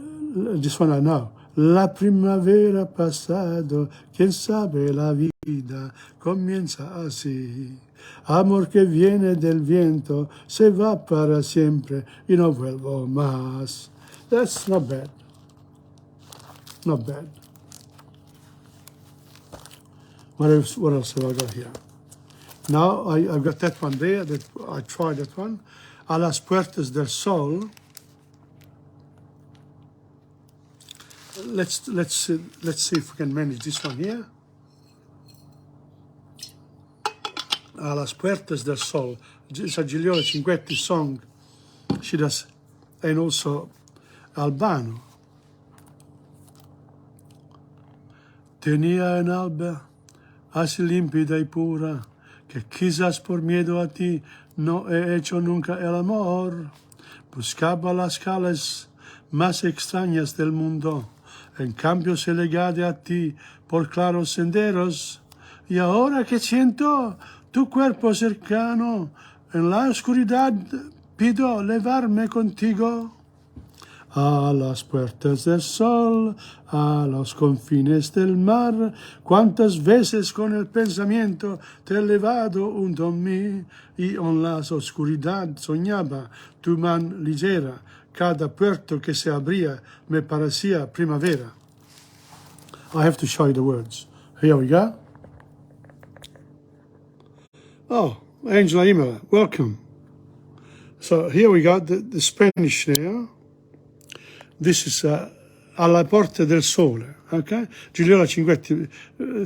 this one I know. La primavera pasado, quién sabe la vida, comienza así. Amor que viene del viento, se va para siempre y no vuelvo más. That's not bad. Not bad. What else have I got here? Now I've got that one there. That I tried that one. A las puertas del sol. Let's see if we can manage this one here. A las puertas del sol. It's a Gigliola Cinquetti song. She does, and also Albano. Tenía en alba, así límpida y pura, que quizás por miedo a ti no he hecho nunca el amor. Buscaba las calles más extrañas del mundo, en cambio se legade a ti por claros senderos. Y ahora que siento tu cuerpo cercano, en la oscuridad pido elevarme contigo. A las puertas del sol, a los confines del mar, cuántas veces con el pensamiento te he elevado junto a mí, y en la oscuridad soñaba tu mano ligera, cada puerto que se abría me parecía primavera. I have to show you the words. Here we go. Oh, Angela Imola, welcome. So here we got the Spanish now. This is Alla Porta del Sole, okay? Giuliola Cinquetti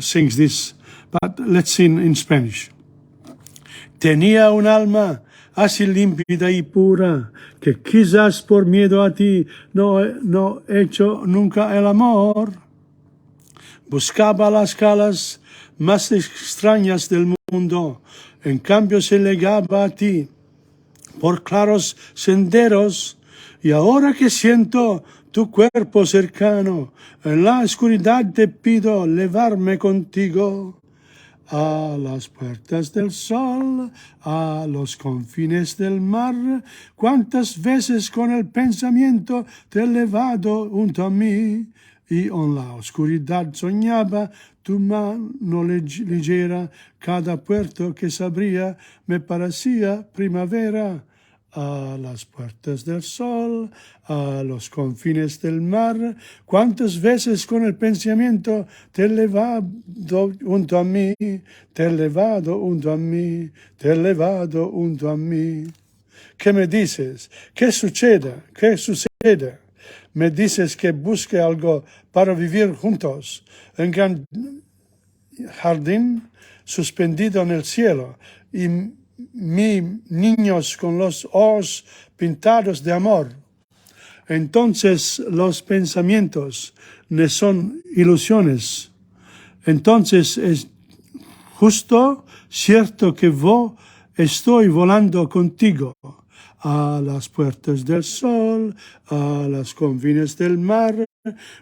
sings this, but let's sing in Spanish. Tenía un alma así límpida y pura, que quizás por miedo a ti no he hecho nunca el amor. Buscaba las calas más extrañas del mundo, en cambio se legaba a ti por claros senderos. Y ahora que siento tu cuerpo cercano, en la oscuridad te pido elevarme contigo. A las puertas del sol, a los confines del mar, cuántas veces con el pensamiento te he elevado junto a mí, y en la oscuridad soñaba tu mano ligera, cada puerto que se abría me parecía primavera. A las puertas del sol, a los confines del mar, cuántas veces con el pensamiento te he elevado junto a mí, te he elevado junto a mí, te he elevado junto a mí. ¿Qué me dices? ¿Qué sucede? ¿Qué sucede? Me dices que busque algo para vivir juntos, un gran jardín suspendido en el cielo, y niños con los ojos pintados de amor. Entonces los pensamientos no son ilusiones. Entonces es justo cierto que estoy volando contigo a las puertas del sol, a los confines del mar.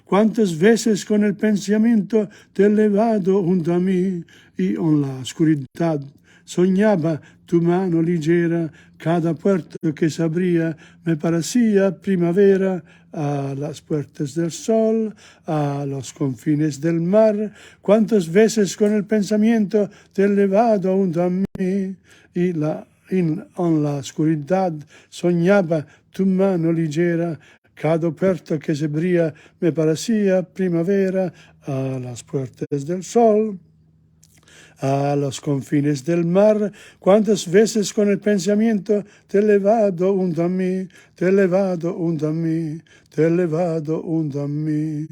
Cuántas veces con el pensamiento te he elevado junto a mí, y en la oscuridad soñaba tu mano ligera, cada puerto que se abría me parecía primavera. A las puertas del sol, a los confines del mar, cuántas veces con el pensamiento te he elevado junto a mí, y en la oscuridad soñaba tu mano ligera, cada puerto que se abría me parecía primavera. A las puertas del sol, a los confines del mar, cuántas veces con el pensamiento te he elevado junto a mí, te he elevado junto a mí, te he elevado junto a mí,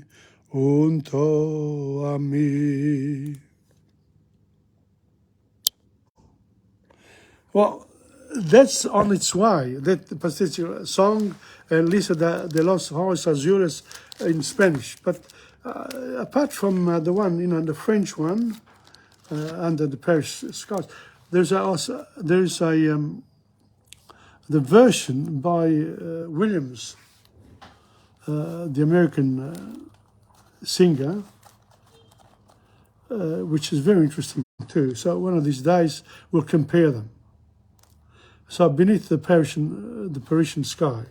junto a mí. Well, that's on its way, that particular song, Lisa de los Ojos Azules in Spanish. But apart from the one, the French one, under the parish Scotch, there's the version by Williams, the American singer, which is very interesting too. So one of these days we'll compare them. So beneath the Parisian sky,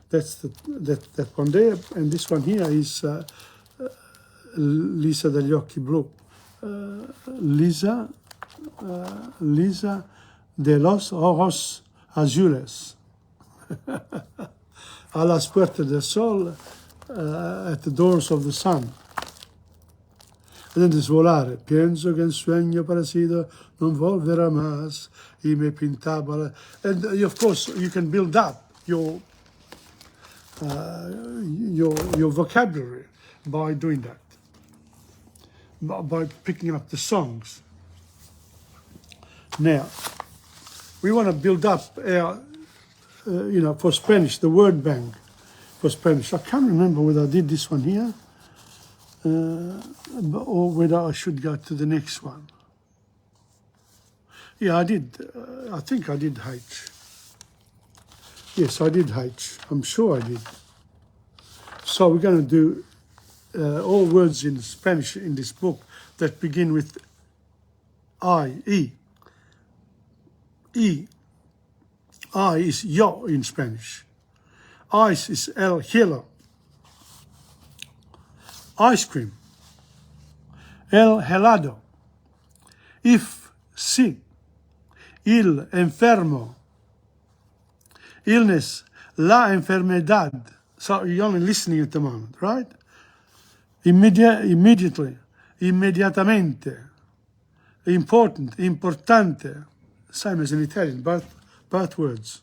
that's that one there, and this one here is Lisa degli occhi blu. Lisa de los ojos azules. A las puertas del sol, at the doors of the sun. And then there's volare. Pienso que el sueño parecido non volverá más, y me pintaba. And of course, you can build up your vocabulary by doing that, by picking up the songs. Now, we want to build up our, for Spanish, the word bank for Spanish. I can't remember whether I did this one here. or whether I should go to the next one. Yeah, I did. I think I did H. Yes, I did H. I'm sure I did. So we're going to do all words in Spanish in this book that begin with I, E. E. I is yo in Spanish. Ice is el hielo. Ice cream. El helado. If, si. Il enfermo. Illness. La enfermedad. So you're only listening at the moment, right? Immediately. Immediatamente. Important. Importante. Same as in Italian, both words.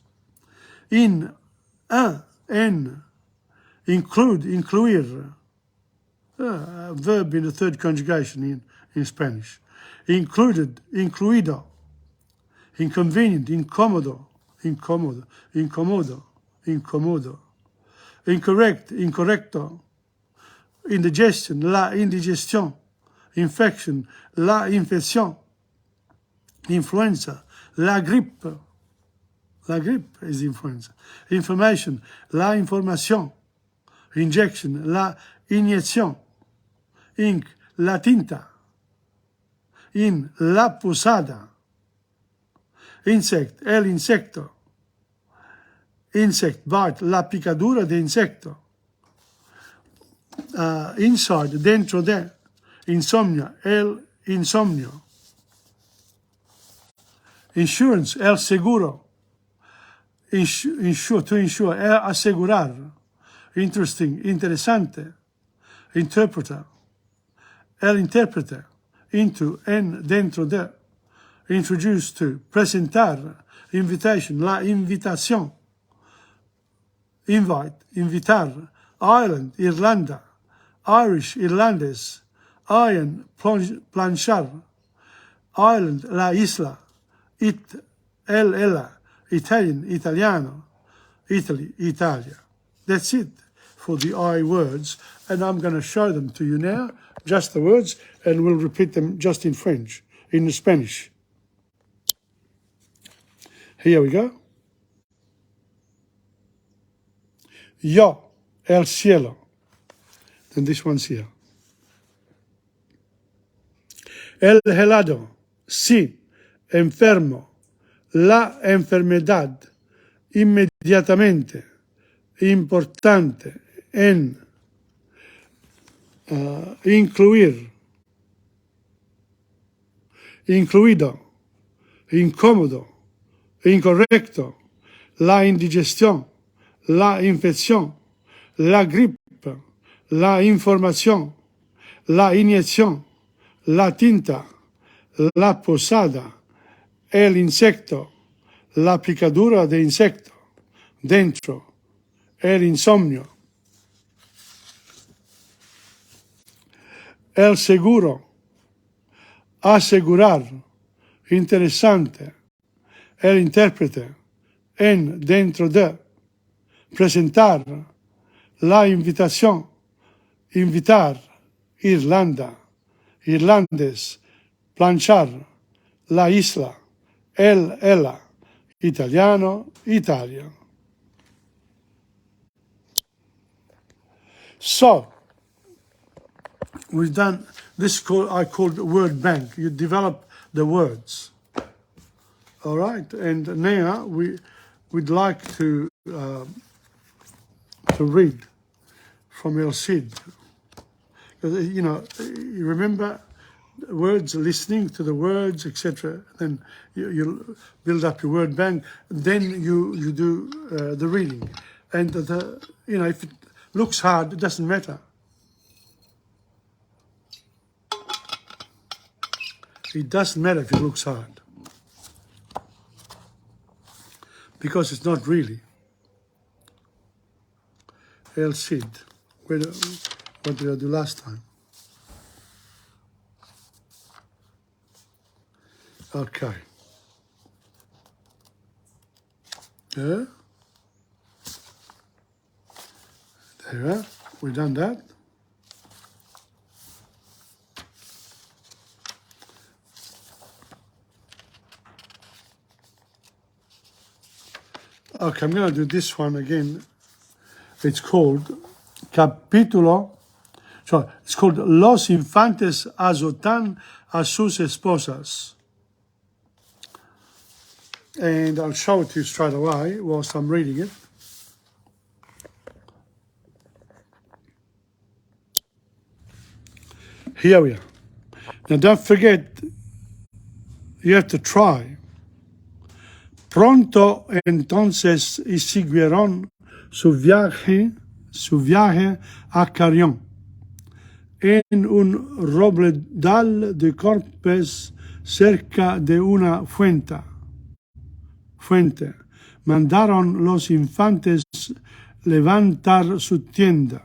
In. En. Include. Incluir. A verb in the third conjugation in Spanish. Included. Incluido. Inconvenient. Incómodo. Incómodo. Incomodo. Incomodo. Incorrect. Incorrecto. Indigestion. La indigestión. Infection. La infección. Influenza. La grippe. La grippe is influenza. Information. La información. Injection. La inyección. Ink. La tinta. In. La posada. Insect. El insecto. Insect. Bite. La picadura de insecto. Inside. Dentro de. Insomnia. El insomnio. Insurance. El seguro. Insure. To insure. El asegurar. Interesting. Interesante. Interpreter. El intérprete. Into. En. Dentro de. Introduce to. Presentar. Invitation. La invitación. Invite. Invitar. Ireland. Irlanda. Irish. Irlandés. Iron. Planchar. Island. La isla. It. El. Ella. Italian. Italiano. Italy. Italia. That's it for the I words. And I'm going to show them to you now. Just the words. And we'll repeat them just in French. In Spanish. Here we go. Yo, el cielo. And this one's here. El helado. Sí, enfermo. La enfermedad. Inmediatamente. Importante. En. Incluir. Incluido. Incómodo. Incorrecto. La indigestión. La infección, la gripe, la información, la inyección, la tinta, la posada, el insecto, la picadura de insecto, dentro, el insomnio, el seguro, asegurar, interesante, el intérprete, en, dentro de, presentar, la invitación, invitar, Irlanda, irlandés, planchar, la isla, el, ella, italiano, Italia. So, we've done this, I called word bank. You develop the words. All right, and now we'd like to read from El Cid. You know, you remember words, listening to the words, etc. Then you build up your word bank. Then you do the reading. And you know, if it looks hard, it doesn't matter. It doesn't matter if it looks hard, because it's not really. El Cid. What did I do last time? Okay. Yeah. There we are. We've done that. Okay, I'm going to do this one again. It's called capítulo. So it's called Los infantes azotan a sus esposas. And I'll show it to you straight away whilst I'm reading it. Here we are. Now don't forget, you have to try. Pronto entonces y siguieron su viaje a Carrión. En un robledal de corpes cerca de una fuente. Mandaron los infantes levantar su tienda.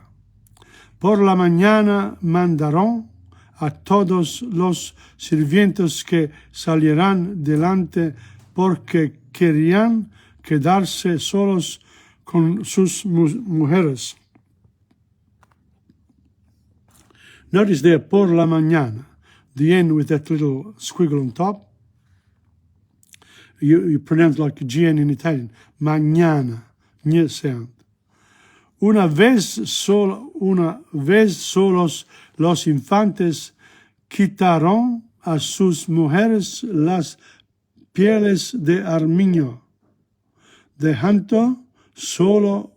Por la mañana mandaron a todos los sirvientes que salieran delante porque querían quedarse solos con sus mujeres. Notice there, por la mañana, the end with that little squiggle on top. You pronounce like GN in Italian. Mañana, ñ sound. Una vez solos los infantes quitaron a sus mujeres las pieles de armiño, dejando solo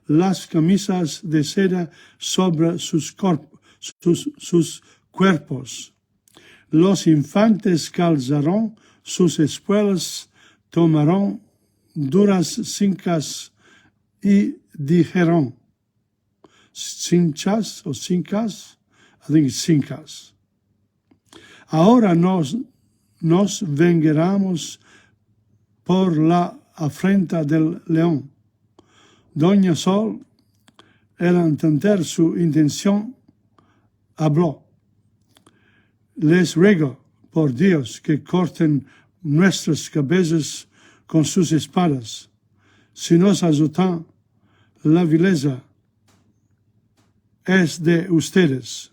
las camisas de seda sobre sus cuerpos. Los infantes calzaron sus espuelas, tomaron duras cinchas y dijeron, cinchas o cincas, I think it's cincas. Ahora nos vengaremos por la afrenta del león. Doña Sol, al entender su intención, habló. Les ruego, por Dios, que corten nuestras cabezas con sus espadas. Si nos azotan, la vileza es de ustedes.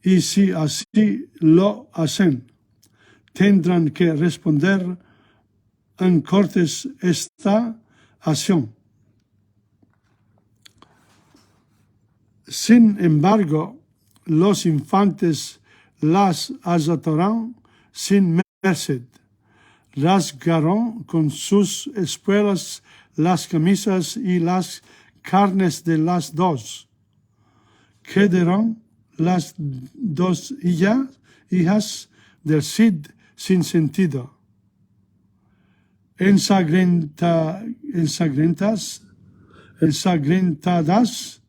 Y si así lo hacen, tendrán que responder en cortes esta acción. Sin embargo, los infantes las azotarán sin merced, rasgaron con sus espuelas las camisas y las carnes de las dos. Quedaron las dos hijas del Cid sin sentido, ensangrentadas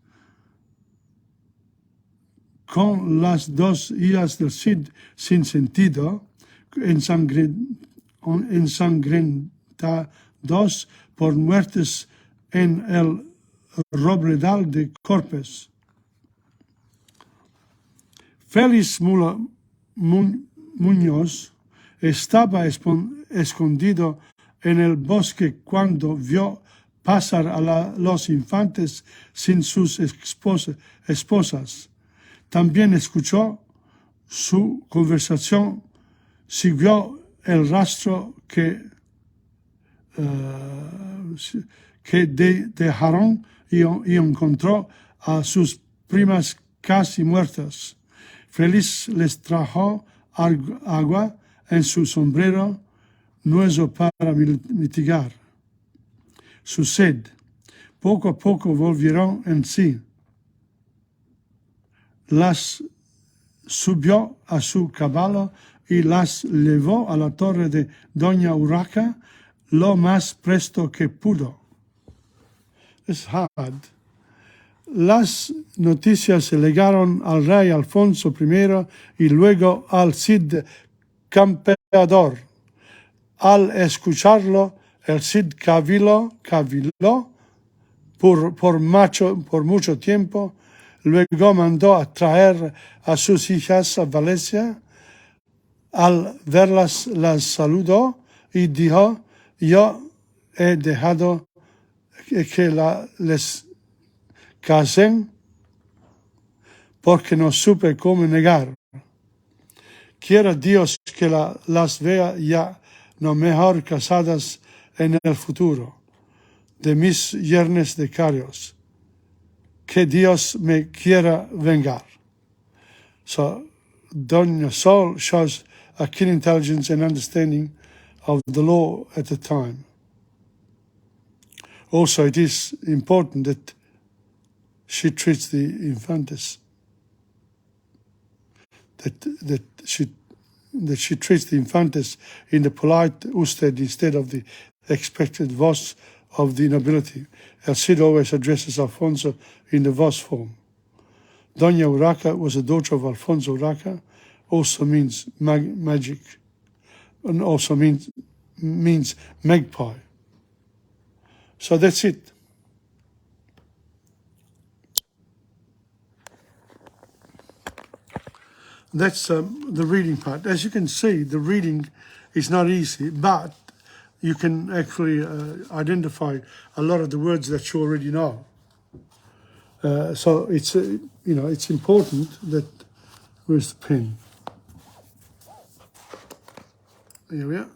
con las dos hijas del Cid sin sentido, ensangrentados por muertes en el robledal de Corpes. Félix Muñoz estaba escondido en el bosque cuando vio pasar a los infantes sin sus esposas. También escuchó su conversación, siguió el rastro que dejaron y encontró a sus primas casi muertas. Félix les trajo agua en su sombrero, nuevo para mitigar su sed. Poco a poco volvieron en sí. Las subió a su caballo y las llevó a la torre de Doña Urraca lo más presto que pudo. It's hard. Las noticias se llegaron al rey Alfonso I y luego al Cid campeador. Al escucharlo, el Cid caviló por mucho tiempo. Luego mandó a traer a sus hijas a Valencia. Al verlas, las saludó y dijo, yo he dejado que les casen porque no supe cómo negar. Quiera Dios que las vea ya no mejor casadas en el futuro de mis yernes de carios, que Dios me quiera vengar. So Doña Sol shows a keen intelligence and understanding of the law at the time. Also, it is important that she treats the infantes, that she treats the infantes in the polite usted instead of the expected vos of the nobility. El Cid always addresses Alfonso in the vos form. Doña Urraca was a daughter of Alfonso Urraca, also means magic, and also means magpie. So that's it. That's the reading part. As you can see, the reading is not easy, but you can actually identify a lot of the words that you already know. So it's it's important that. Where's the pen? Here we are.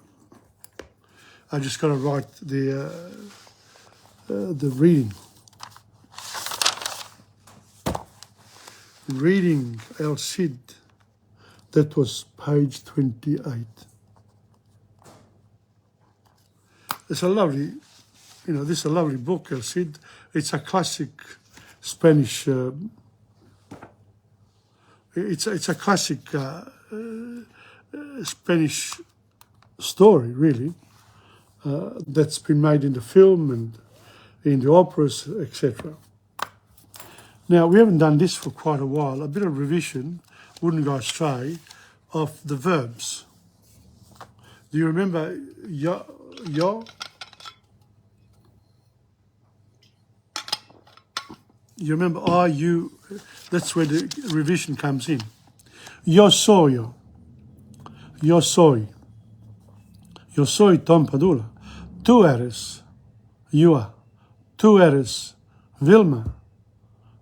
I just got to write the reading. Reading El Cid. That was page 28. It's a lovely, this is a lovely book, El Cid. It's a classic Spanish. It's a classic Spanish story, really, that's been made in the film and in the operas, etc. Now, we haven't done this for quite a while. A bit of revision wouldn't go astray of the verbs. Do you remember yo? You remember are you? That's where the revision comes in. Yo soy. Yo soy. Yo soy Tom Padula. Tú eres. You are. Tú eres Vilma.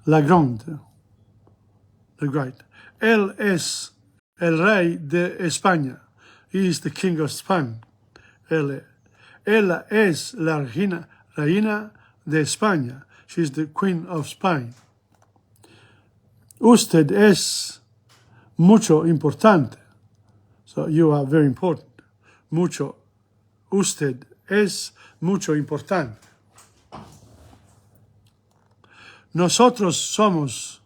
La Grande. The Great. Él es el rey de España. He is the king of Spain. Ella es la reina de España. She is the queen of Spain. Usted es mucho importante. So you are very important. Mucho. Usted es mucho importante. Nosotros somos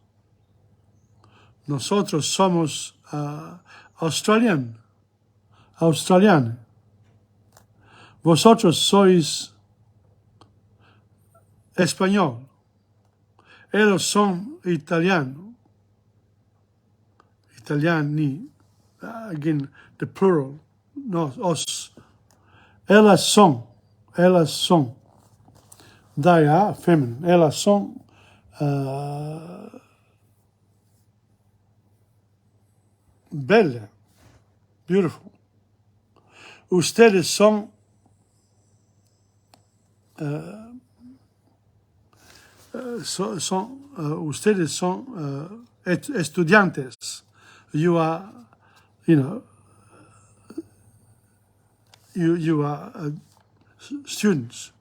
australianos. Vosotros sois español. Ellos son italiani. Again, the plural, no, os. Ellas son. They are feminine. Ellas son bella, beautiful. Ustedes son ustedes son estudiantes. You are, you are students.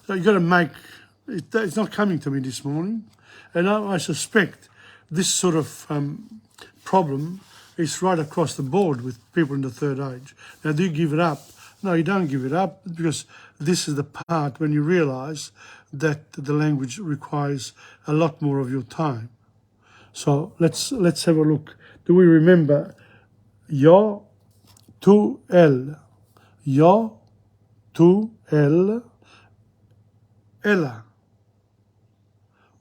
So you got to make it. It's not coming to me this morning, and I suspect this sort of problem is right across the board with people in the third age. Now, do you give it up? No, you don't give it up, because this is the part when you realise that the language requires a lot more of your time. So let's have a look. Do we remember yo, tú, él? Yo, tú, él, ella,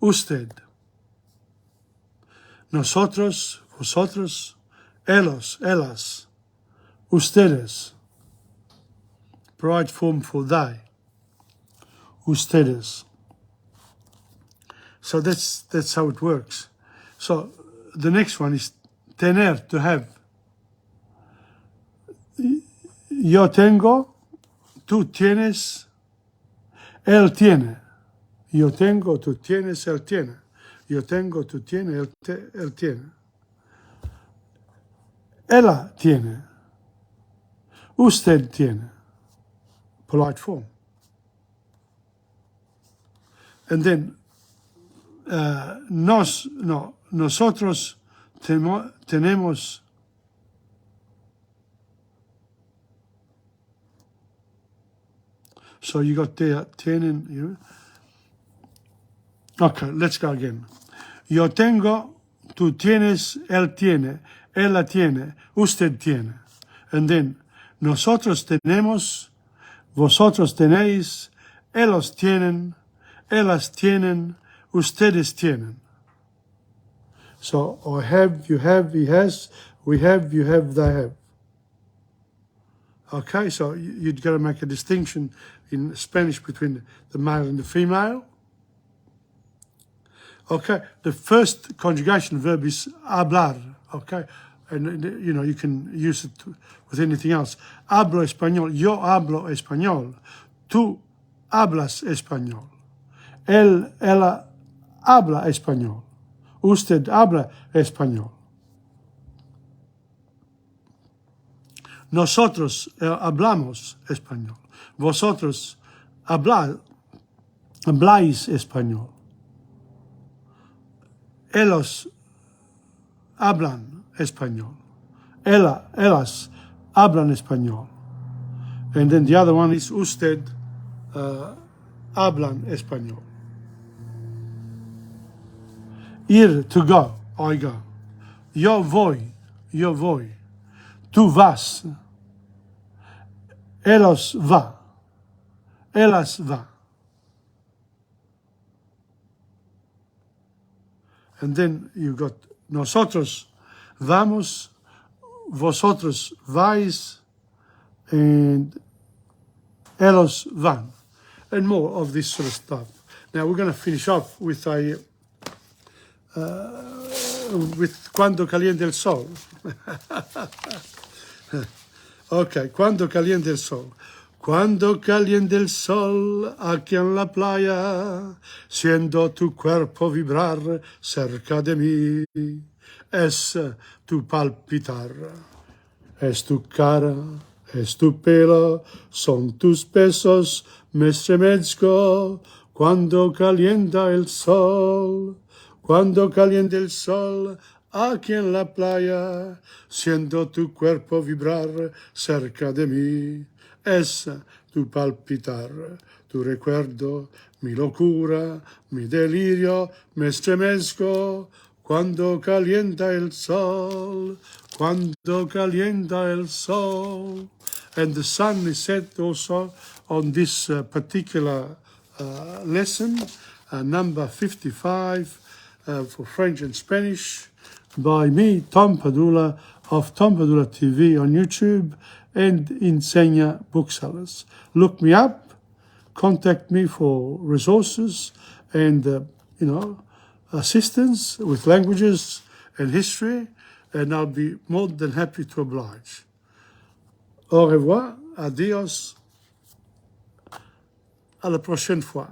usted, nosotros, vosotros, ellos, ellas, ustedes. Polite form for they. Ustedes. So that's how it works. So the next one is tener, to have. Yo tengo, tú tienes, él tiene. Yo tengo, tú tienes, él tiene. Yo tengo, tú tienes, él tiene. Ella tiene. Usted tiene, polite form. And then nosotros tenemos. So you got there, tienen. Okay, let's go again. Yo tengo, tú tienes, él tiene, ella tiene, usted tiene. And then, nosotros tenemos, vosotros tenéis, ellos tienen, ellas tienen, ustedes tienen. So, I have, you have, he has, we have, you have, they have. Okay, so you've got to make a distinction in Spanish between the male and the female. Okay, the first conjugation verb is hablar, okay? And, you know, you can use it with anything else. Hablo español, yo hablo español. Tú hablas español. Ella habla español. Usted habla español. Nosotros hablamos español. Vosotros habláis español. Ellos hablan español. Ellas hablan español. And then the other one is usted hablan español. Ir, to go, I go. Yo voy. Tú vas. Ellos va. Ellas va. And then you got nosotros vamos, vosotros vais, and ellos van, and more of this sort of stuff. Now we're going to finish off with cuando caliente el sol. Okay, cuando caliente el sol. Cuando caliente el sol aquí en la playa, siendo tu cuerpo vibrar cerca de mí, es tu palpitar, es tu cara, es tu pelo, son tus besos, me estremezco cuando calienta el sol. Cuando caliente el sol aquí en la playa, siendo tu cuerpo vibrar cerca de mí. Es tu palpitar, tu recuerdo, mi locura, mi delirio, me estremezco cuando calienta el sol, cuando calienta el sol. And the sun is set also on this particular lesson, number 55 for French and Spanish, by me, Tom Padula, of TomPadulaTV on YouTube and Insegna Booksellers. Look me up, contact me for resources and, assistance with languages and history, and I'll be more than happy to oblige. Au revoir, adios, à la prochaine fois.